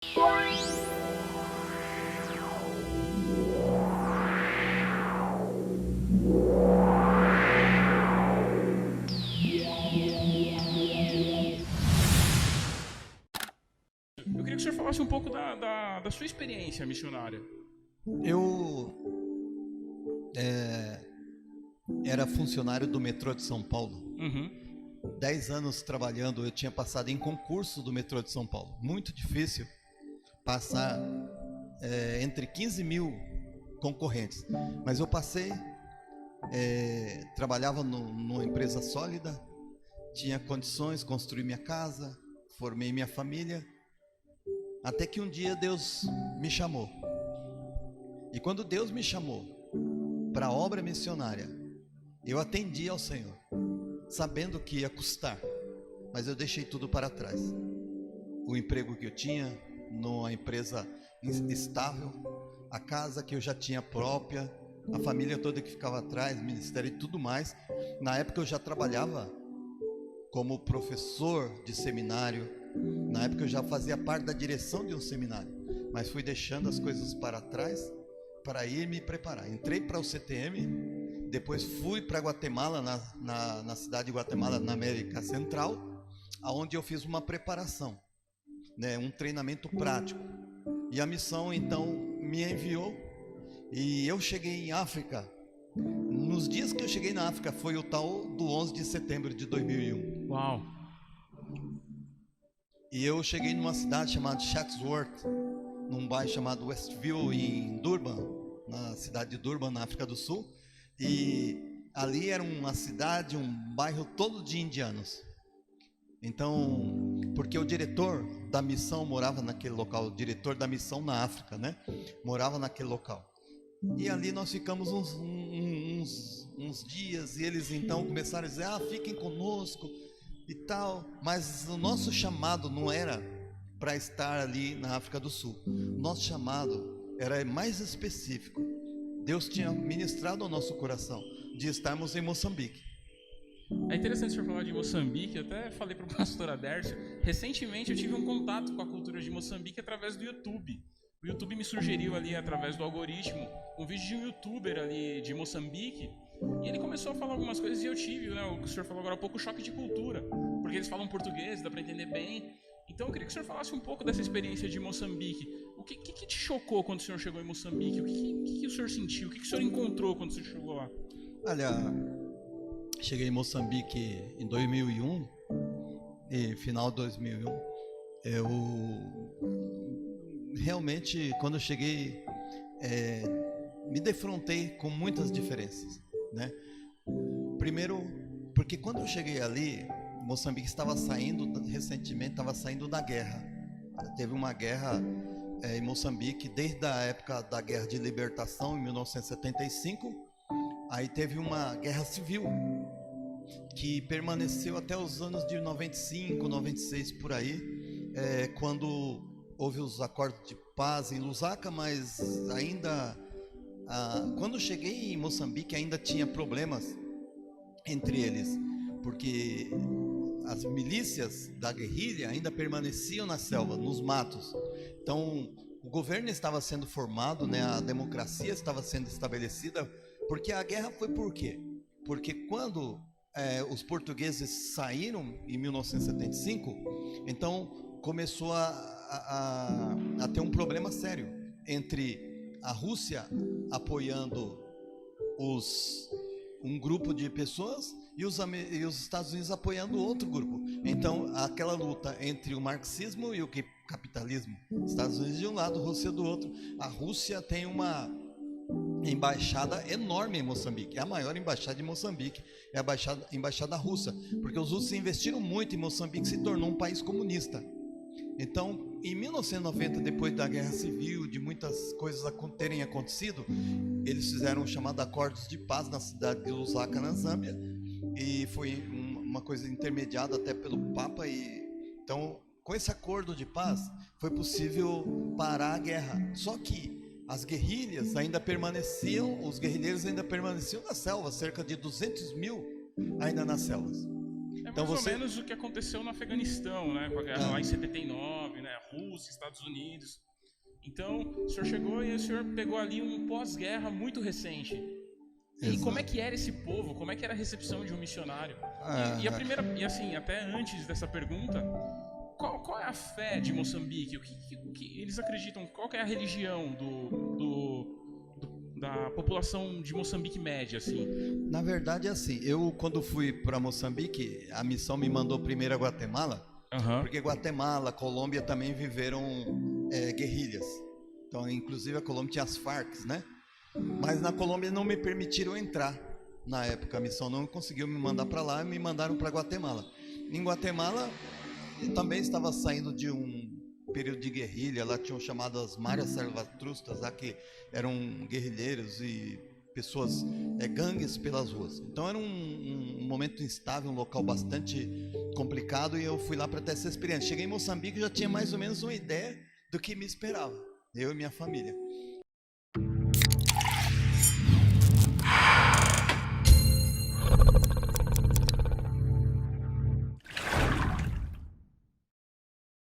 Eu queria que o senhor falasse um pouco da sua experiência missionária. Eu era funcionário do metrô de São Paulo. Uhum. 10 anos trabalhando, eu tinha passado em concurso do metrô de São Paulo. Muito difícil passar entre 15 mil concorrentes. Mas eu passei, trabalhava numa empresa sólida, tinha condições, construí minha casa, formei minha família. Até que um dia Deus me chamou. E quando Deus me chamou para a obra missionária, eu atendi ao Senhor, sabendo que ia custar, mas eu deixei tudo para trás. O emprego que eu tinha, numa empresa estável, a casa que eu já tinha própria, a família toda que ficava atrás, ministério e tudo mais. Na época eu já trabalhava como professor de seminário. Na época eu já fazia parte da direção de um seminário, mas fui deixando as coisas para trás para ir me preparar. Entrei para o CTM, depois fui para Guatemala, na cidade de Guatemala, na América Central, onde eu fiz uma preparação, um treinamento prático. E a missão então me enviou e eu cheguei em África. Nos dias que eu cheguei na África foi o tal do 11 de setembro de 2001. Uau! E eu cheguei numa cidade chamada Chatsworth, num bairro chamado Westville, em Durban, na cidade de Durban, na África do Sul. E ali era uma cidade, um bairro todo de indianos. Então, porque o diretor da missão morava naquele local, o diretor da missão na África, morava naquele local. E ali nós ficamos uns dias, e eles então começaram a dizer, fiquem conosco e tal, mas o nosso chamado não era para estar ali na África do Sul. Nosso chamado era mais específico. Deus tinha ministrado ao nosso coração de estarmos em Moçambique. É interessante o senhor falar de Moçambique. Eu até falei para o pastor Adércio, recentemente eu tive um contato com a cultura de Moçambique através do YouTube. O YouTube me sugeriu ali, através do algoritmo, um vídeo de um youtuber ali de Moçambique. E ele começou a falar algumas coisas e eu tive, o que o senhor falou agora há pouco, choque de cultura. Porque eles falam português, dá para entender bem. Então eu queria que o senhor falasse um pouco dessa experiência de Moçambique. O que te chocou quando o senhor chegou em Moçambique? O que o senhor sentiu? O que o senhor encontrou quando o senhor chegou lá? Olha, cheguei em Moçambique em 2001, e final de 2001. Eu realmente, quando eu cheguei, me defrontei com muitas diferenças, Primeiro, porque quando eu cheguei ali, Moçambique estava saindo, recentemente estava saindo da guerra. Teve uma guerra em Moçambique desde a época da Guerra de Libertação, em 1975. Aí teve uma guerra civil que permaneceu até os anos de 95, 96 por aí, quando houve os acordos de paz em Lusaka, mas ainda, quando eu cheguei em Moçambique, ainda tinha problemas entre eles, porque as milícias da guerrilha ainda permaneciam na selva, nos matos. Então, o governo estava sendo formado, a democracia estava sendo estabelecida, porque a guerra foi por quê? Porque quando os portugueses saíram em 1975, então começou a ter um problema sério entre a Rússia apoiando um grupo de pessoas e os Estados Unidos apoiando outro grupo. Então, aquela luta entre o marxismo e o capitalismo. Estados Unidos de um lado, Rússia do outro. A Rússia tem uma embaixada enorme em Moçambique. É a maior embaixada de Moçambique. É a embaixada russa. Porque os russos investiram muito em Moçambique, se tornou um país comunista. Então, em 1990, depois da Guerra Civil, de muitas coisas terem acontecido, eles fizeram o chamado Acordos de Paz na cidade de Lusaka, na Zâmbia, e foi uma coisa intermediada até pelo Papa. Então, com esse acordo de paz, foi possível parar a guerra. Só que as guerrilhas ainda permaneciam, os guerrilheiros ainda permaneciam na selva, cerca de 200 mil ainda nas selvas. É Então mais ou menos o que aconteceu no Afeganistão, né? Com a guerra lá em 79, né? Rússia, Estados Unidos. Então, o senhor chegou e o senhor pegou ali um pós-guerra muito recente. E Exato. como é que era esse povo? Como é que era a recepção de um missionário? E a primeira, e assim, até antes dessa pergunta, qual é a fé de Moçambique? O que eles acreditam? Qual que é a religião da população de Moçambique média, assim? Na verdade é assim, eu quando fui para Moçambique, a missão me mandou primeiro a Guatemala, porque Guatemala, Colômbia também viveram guerrilhas. Então, inclusive a Colômbia tinha as Farc, né? Mas na Colômbia não me permitiram entrar. Na época a missão não conseguiu me mandar para lá, me mandaram para Guatemala. Em Guatemala eu também estava saindo de um período de guerrilha, lá tinham chamado as Maras Salvatrustas, lá que eram guerrilheiros e pessoas, gangues pelas ruas. Então era um momento instável, um local bastante complicado, e eu fui lá para ter essa experiência. Cheguei em Moçambique e já tinha mais ou menos uma ideia do que me esperava, eu e minha família.